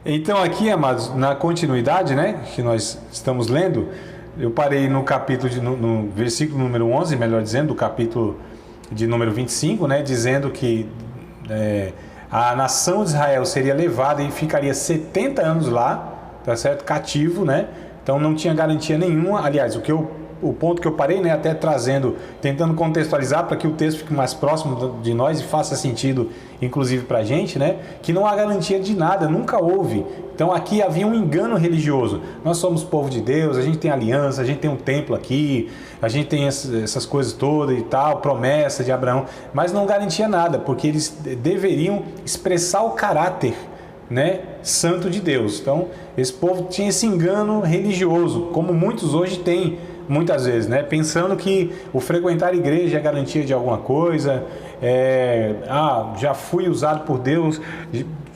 Então aqui, amados, na continuidade, né, que nós estamos lendo, eu parei no capítulo, no versículo número 11, melhor dizendo, do capítulo de número 25, né, dizendo que a nação de Israel seria levada e ficaria 70 anos lá, tá certo? Cativo, né? Então não tinha garantia nenhuma. Aliás, o ponto que eu parei, né, até tentando contextualizar para que o texto fique mais próximo de nós e faça sentido, inclusive para a gente, né, que não há garantia de nada, nunca houve. Então aqui havia um engano religioso. Nós somos povo de Deus, a gente tem aliança, a gente tem um templo aqui, a gente tem essas coisas todas e tal, promessa de Abraão, mas não garantia nada, porque eles deveriam expressar o caráter, né, santo de Deus. Então esse povo tinha esse engano religioso, como muitos hoje têm, muitas vezes, né, pensando que o frequentar a igreja é garantia de alguma coisa, já fui usado por Deus,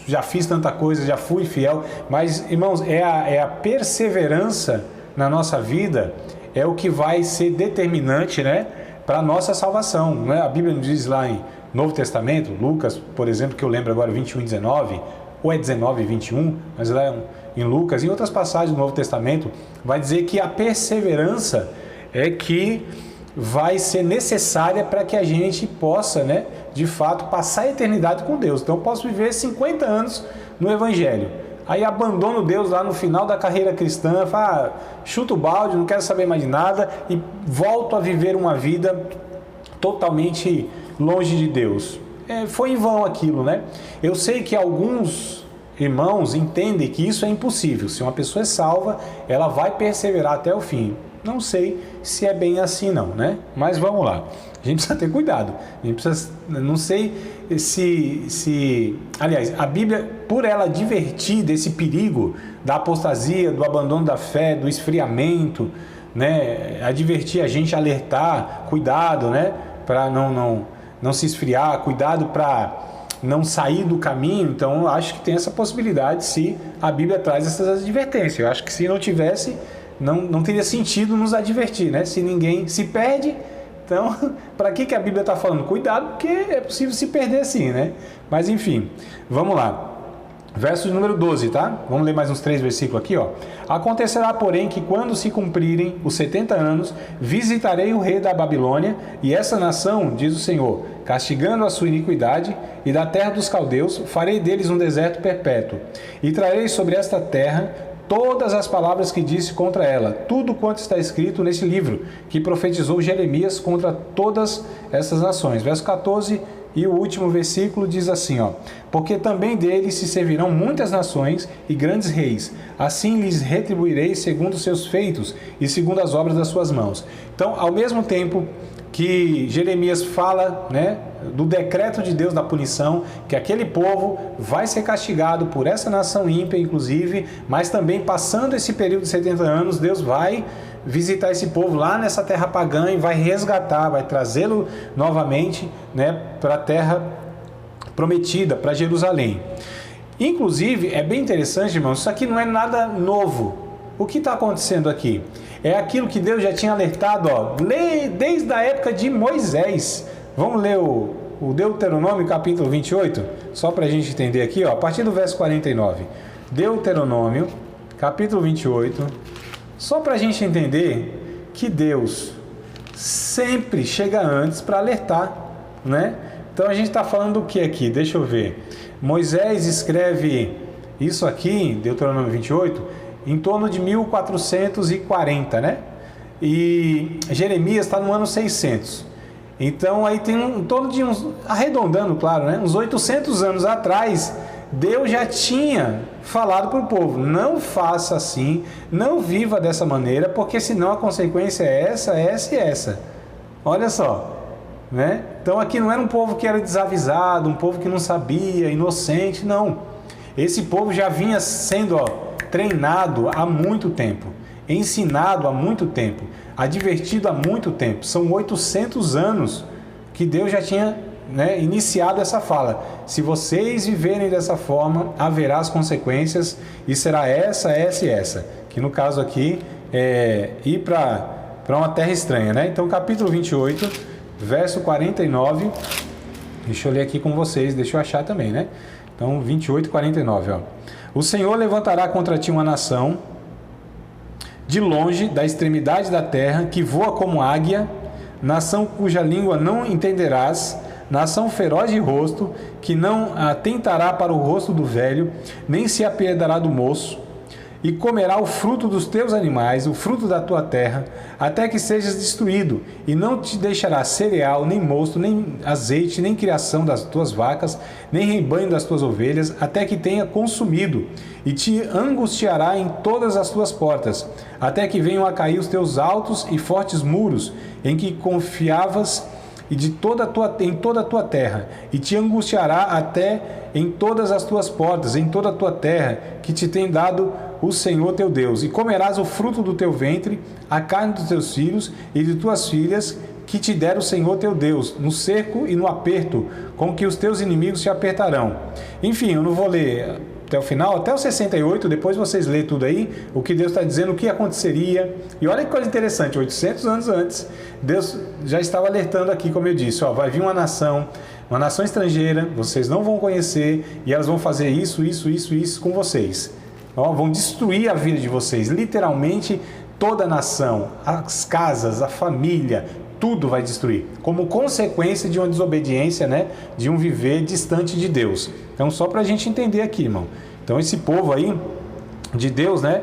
já fiz tanta coisa, já fui fiel. Mas, irmãos, é a perseverança na nossa vida é o que vai ser determinante, né, para a nossa salvação, né? A Bíblia nos diz lá em Novo Testamento, Lucas, por exemplo, que eu lembro agora, 21 e 19, ou é 19 e 21, mas lá em Lucas, em outras passagens do Novo Testamento, vai dizer que a perseverança é que vai ser necessária para que a gente possa, né, de fato, passar a eternidade com Deus. Então eu posso viver 50 anos no Evangelho, aí abandono Deus lá no final da carreira cristã, chuto o balde, não quero saber mais de nada e volto a viver uma vida totalmente longe de Deus. Foi em vão aquilo, né? Eu sei que alguns irmãos entendem que isso é impossível. Se uma pessoa é salva, ela vai perseverar até o fim. Não sei se é bem assim não, né? Mas vamos lá. A gente precisa ter cuidado. A gente precisa, não sei aliás, a Bíblia, por ela advertir desse perigo da apostasia, do abandono da fé, do esfriamento, né? Advertir a gente, alertar, cuidado, né? Para não se esfriar, cuidado para não sair do caminho. Então eu acho que tem essa possibilidade se a Bíblia traz essas advertências. Eu acho que se não tivesse, não teria sentido nos advertir, né? Se ninguém se perde, então para que a Bíblia está falando? Cuidado, porque é possível se perder assim, né? Mas enfim, vamos lá. Verso número 12, tá? Vamos ler mais uns 3 versículos aqui, ó. Acontecerá, porém, que quando se cumprirem os 70 anos, visitarei o rei da Babilônia e essa nação, diz o Senhor, castigando a sua iniquidade, e da terra dos caldeus farei deles um deserto perpétuo. E trarei sobre esta terra todas as palavras que disse contra ela, tudo quanto está escrito nesse livro, que profetizou Jeremias contra todas essas nações. Verso 14 e o último versículo diz assim, ó: porque também deles se servirão muitas nações e grandes reis, assim lhes retribuirei segundo os seus feitos e segundo as obras das suas mãos. Então, ao mesmo tempo que Jeremias fala, né, do decreto de Deus da punição, que aquele povo vai ser castigado por essa nação ímpia, inclusive, mas também passando esse período de 70 anos, Deus vai visitar esse povo lá nessa terra pagã e vai resgatar, vai trazê-lo novamente, né, para a terra prometida, para Jerusalém. Inclusive, é bem interessante, irmãos, isso aqui não é nada novo. O que está acontecendo aqui? É aquilo que Deus já tinha alertado, ó, desde a época de Moisés. Vamos ler o Deuteronômio capítulo 28, só para a gente entender aqui, ó, a partir do verso 49. Deuteronômio capítulo 28, só para a gente entender que Deus sempre chega antes para alertar, né? Então a gente está falando do que aqui? Deixa eu ver. Moisés escreve isso aqui, Deuteronômio 28, em torno de 1440, né? E Jeremias está no ano 600. Então aí tem em torno de uns, arredondando, claro, né? Uns 800 anos atrás, Deus já tinha falado para o povo: não faça assim, não viva dessa maneira, porque senão a consequência é essa, essa e essa. Olha só, né? Então aqui não era um povo que era desavisado, um povo que não sabia, inocente, não. Esse povo já vinha sendo, treinado há muito tempo, ensinado há muito tempo, advertido há muito tempo. São 800 anos que Deus já tinha, né, iniciado essa fala: se vocês viverem dessa forma, haverá as consequências, e será essa, essa e essa, que no caso aqui é ir para uma terra estranha, né? Então capítulo 28, verso 49, deixa eu ler aqui com vocês, deixa eu achar também, né? Então, 28 e 49, ó. O Senhor levantará contra ti uma nação, de longe, da extremidade da terra, que voa como águia, nação cuja língua não entenderás, nação feroz de rosto, que não atentará para o rosto do velho, nem se apiedará do moço, e comerá o fruto dos teus animais, o fruto da tua terra, até que sejas destruído, e não te deixará cereal, nem mosto, nem azeite, nem criação das tuas vacas, nem rebanho das tuas ovelhas, até que tenha consumido, e te angustiará em todas as tuas portas, até que venham a cair os teus altos e fortes muros, em que confiavas, e em toda a tua terra, e te angustiará até em todas as tuas portas, em toda a tua terra, que te tem dado o Senhor teu Deus, e comerás o fruto do teu ventre, a carne dos teus filhos e de tuas filhas, que te der o Senhor teu Deus, no cerco e no aperto, com que os teus inimigos te apertarão. Enfim, eu não vou ler até o final, até o 68, depois vocês lêem tudo aí, o que Deus está dizendo, o que aconteceria. E olha que coisa interessante, 800 anos antes, Deus já estava alertando aqui, como eu disse, ó, vai vir uma nação estrangeira, vocês não vão conhecer, e elas vão fazer isso com vocês. Ó, vão destruir a vida de vocês, literalmente toda a nação, as casas, a família, tudo vai destruir, como consequência de uma desobediência, né? De um viver distante de Deus. Então, só para a gente entender aqui, irmão. Então, esse povo aí de Deus, né?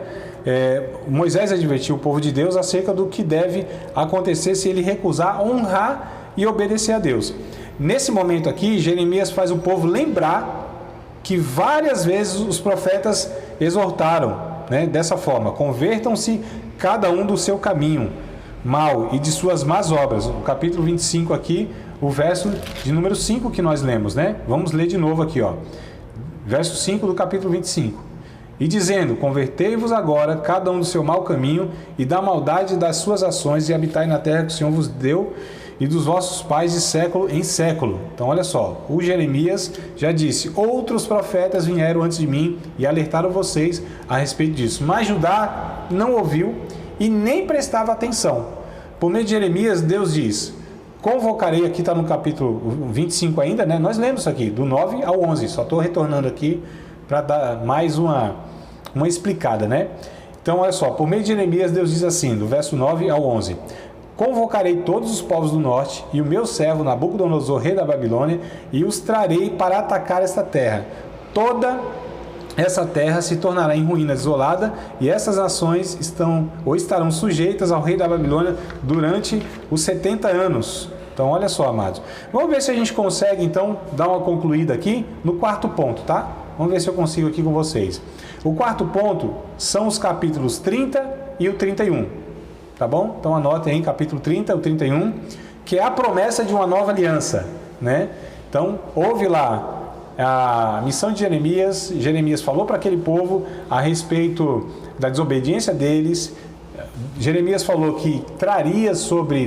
Moisés advertiu o povo de Deus acerca do que deve acontecer se ele recusar honrar e obedecer a Deus. Nesse momento aqui, Jeremias faz o povo lembrar que várias vezes os profetas exortaram, né? Dessa forma: convertam-se cada um do seu caminho mal e de suas más obras. O capítulo 25 aqui, o verso de número 5 que nós lemos, né? Vamos ler de novo aqui, ó. Verso 5 do capítulo 25. E dizendo: convertei-vos agora, cada um do seu mau caminho, e da maldade das suas ações, e habitai na terra que o Senhor vos deu, e dos vossos pais de século em século. Então, olha só, o Jeremias já disse: outros profetas vieram antes de mim e alertaram vocês a respeito disso. Mas Judá não ouviu e nem prestava atenção. Por meio de Jeremias, Deus diz: convocarei, aqui está no capítulo 25 ainda, né? Nós lemos isso aqui, do 9 ao 11, só estou retornando aqui para dar mais uma explicada, né? Então, olha só, por meio de Jeremias, Deus diz assim, do verso 9 ao 11: convocarei todos os povos do norte e o meu servo Nabucodonosor, rei da Babilônia, e os trarei para atacar esta terra. Toda essa terra se tornará em ruína desolada, e essas nações estarão sujeitas ao rei da Babilônia durante os 70 anos. Então, olha só, amados. Vamos ver se a gente consegue, então, dar uma concluída aqui no quarto ponto, tá? Vamos ver se eu consigo aqui com vocês. O quarto ponto são os capítulos 30 e o 31. Tá bom? Então, anotem aí, capítulo 30 e o 31, que é a promessa de uma nova aliança, né? Então, houve lá a missão de Jeremias. Jeremias falou para aquele povo a respeito da desobediência deles. Jeremias falou que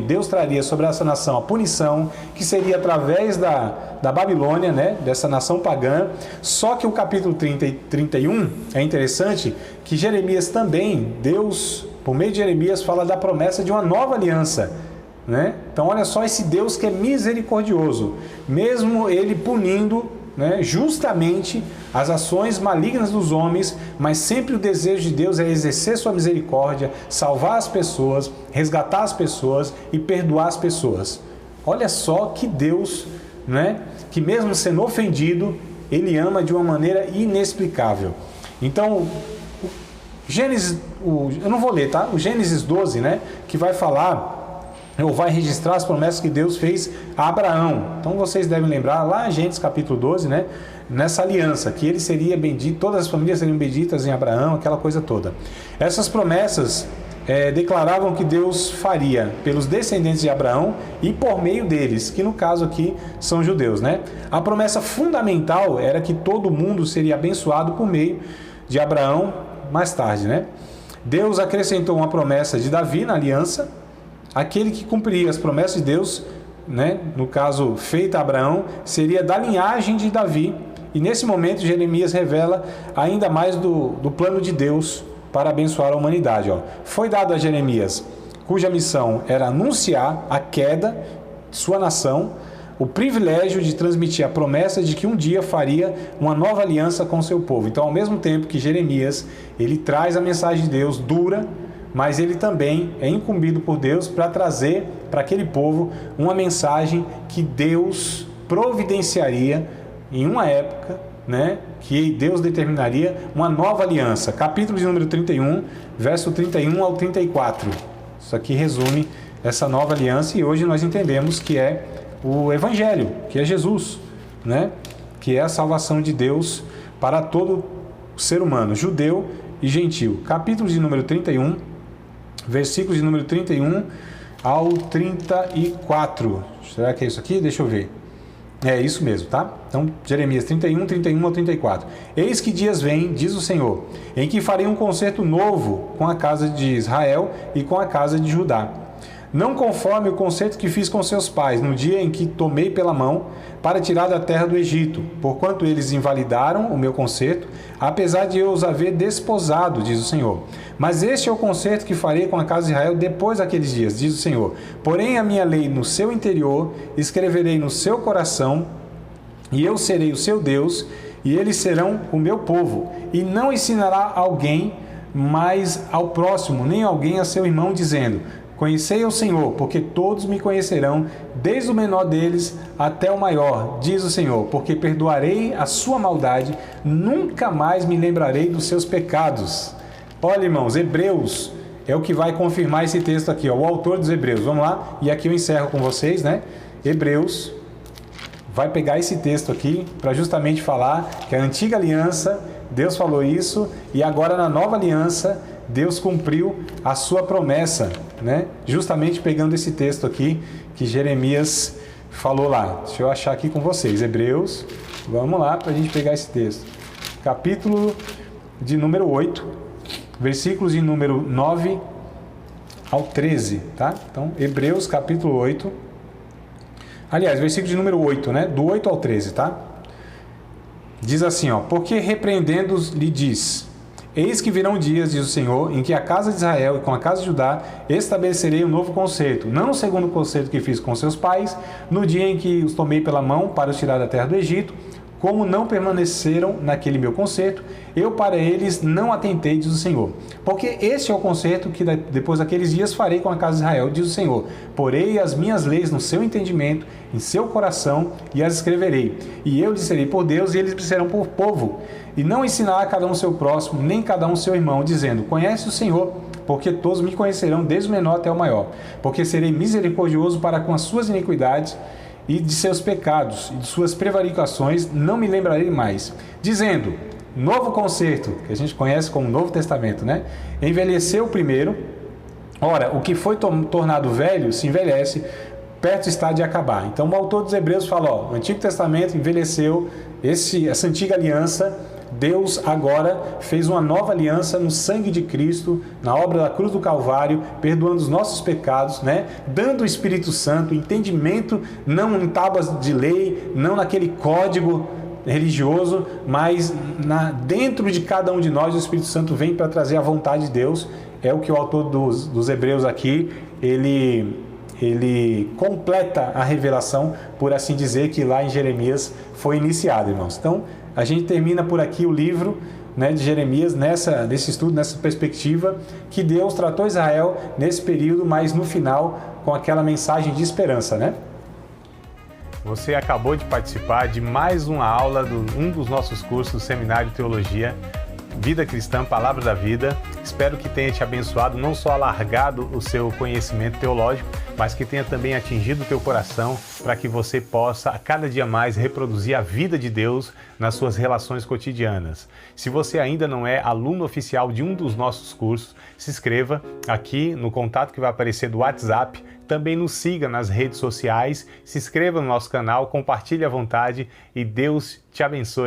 Deus traria sobre essa nação a punição, que seria através da Babilônia, né, dessa nação pagã. Só que o capítulo 30 e 31 é interessante que Jeremias também, Deus, por meio de Jeremias, fala da promessa de uma nova aliança, né? Então, olha só esse Deus que é misericordioso, mesmo ele punindo, né, justamente as ações malignas dos homens, mas sempre o desejo de Deus é exercer sua misericórdia, salvar as pessoas, resgatar as pessoas e perdoar as pessoas. Olha só que Deus, né, que mesmo sendo ofendido, ele ama de uma maneira inexplicável. Então, eu não vou ler, tá? O Gênesis 12, né, que vai falar ou vai registrar as promessas que Deus fez a Abraão. Então vocês devem lembrar lá em Gênesis capítulo 12, né? Nessa aliança, que ele seria bendito, todas as famílias seriam benditas em Abraão, aquela coisa toda. Essas promessas declaravam que Deus faria pelos descendentes de Abraão e por meio deles, que no caso aqui são judeus, né? A promessa fundamental era que todo mundo seria abençoado por meio de Abraão mais tarde, né? Deus acrescentou uma promessa de Davi na aliança. Aquele que cumpriria as promessas de Deus, né, no caso feita a Abraão, seria da linhagem de Davi. E nesse momento Jeremias revela ainda mais do plano de Deus para abençoar a humanidade. Ó. Foi dado a Jeremias, cuja missão era anunciar a queda de sua nação, o privilégio de transmitir a promessa de que um dia faria uma nova aliança com o seu povo. Então, ao mesmo tempo que Jeremias, ele traz a mensagem de Deus dura, mas ele também é incumbido por Deus para trazer para aquele povo uma mensagem que Deus providenciaria em uma época, né, que Deus determinaria uma nova aliança. Capítulo de número 31, verso 31 ao 34. Isso aqui resume essa nova aliança e hoje nós entendemos que é o Evangelho, que é Jesus, né, que é a salvação de Deus para todo ser humano, judeu e gentil. Capítulo de número 31, versículos de número 31 ao 34. Será que é isso aqui? Deixa eu ver. É isso mesmo, tá? Então, Jeremias 31 ao 34. Eis que dias vêm, diz o Senhor, em que farei um concerto novo com a casa de Israel e com a casa de Judá. Não conforme o concerto que fiz com seus pais, no dia em que tomei pela mão para tirar da terra do Egito, porquanto eles invalidaram o meu concerto, apesar de eu os haver desposado, diz o Senhor. Mas este é o concerto que farei com a casa de Israel depois daqueles dias, diz o Senhor. Porém a minha lei no seu interior escreverei no seu coração, e eu serei o seu Deus, e eles serão o meu povo. E não ensinará alguém mais ao próximo, nem alguém a seu irmão, dizendo: conhecei ao Senhor, porque todos me conhecerão, desde o menor deles até o maior, diz o Senhor, porque perdoarei a sua maldade, nunca mais me lembrarei dos seus pecados. Olha, irmãos, Hebreus é o que vai confirmar esse texto aqui, ó, o autor dos Hebreus. Vamos lá, e aqui eu encerro com vocês, né? Hebreus vai pegar esse texto aqui para justamente falar que a antiga aliança, Deus falou isso, e agora na nova aliança, Deus cumpriu a sua promessa, né? Justamente pegando esse texto aqui que Jeremias falou lá. Deixa eu achar aqui com vocês. Hebreus, vamos lá para a gente pegar esse texto. Capítulo de número 8, versículos de número 9 ao 13, tá? Então, Hebreus capítulo 8. Aliás, versículo de número 8, né? Do 8 ao 13, tá? Diz assim, ó: porque repreendendo-os lhe diz: eis que virão dias, diz o Senhor, em que a casa de Israel e com a casa de Judá estabelecerei um novo concerto, não segundo o concerto que fiz com seus pais, no dia em que os tomei pela mão para os tirar da terra do Egito, como não permaneceram naquele meu concerto, eu para eles não atentei, diz o Senhor. Porque este é o concerto que depois daqueles dias farei com a casa de Israel, diz o Senhor. Porei as minhas leis no seu entendimento, em seu coração, e as escreverei. E eu lhes serei por Deus, e eles me serão por povo. E não ensinará cada um seu próximo, nem cada um seu irmão, dizendo: conhece o Senhor, porque todos me conhecerão, desde o menor até o maior. Porque serei misericordioso para com as suas iniquidades, e de seus pecados, e de suas prevaricações não me lembrarei mais. Dizendo: novo concerto, que a gente conhece como Novo Testamento, né? Envelheceu o primeiro, ora, o que foi tornado velho se envelhece, perto está de acabar. Então o autor dos Hebreus fala, ó, o Antigo Testamento envelheceu, essa antiga aliança, Deus agora fez uma nova aliança no sangue de Cristo, na obra da cruz do Calvário, perdoando os nossos pecados, né? Dando o Espírito Santo, entendimento, não em tábuas de lei, não naquele código religioso, mas dentro de cada um de nós o Espírito Santo vem para trazer a vontade de Deus. É o que o autor dos Hebreus aqui, ele completa a revelação, por assim dizer, que lá em Jeremias foi iniciada, irmãos. Então, a gente termina por aqui o livro, né, de Jeremias, nesse estudo, nessa perspectiva, que Deus tratou Israel nesse período, mas no final com aquela mensagem de esperança, né? Você acabou de participar de mais uma aula de um dos nossos cursos do Seminário de Teologia, Vida Cristã, Palavra da Vida. Espero que tenha te abençoado, não só alargado o seu conhecimento teológico, mas que tenha também atingido o teu coração para que você possa a cada dia mais reproduzir a vida de Deus nas suas relações cotidianas. Se você ainda não é aluno oficial de um dos nossos cursos, se inscreva aqui no contato que vai aparecer do WhatsApp. Também nos siga nas redes sociais, se inscreva no nosso canal, compartilhe à vontade e Deus te abençoe.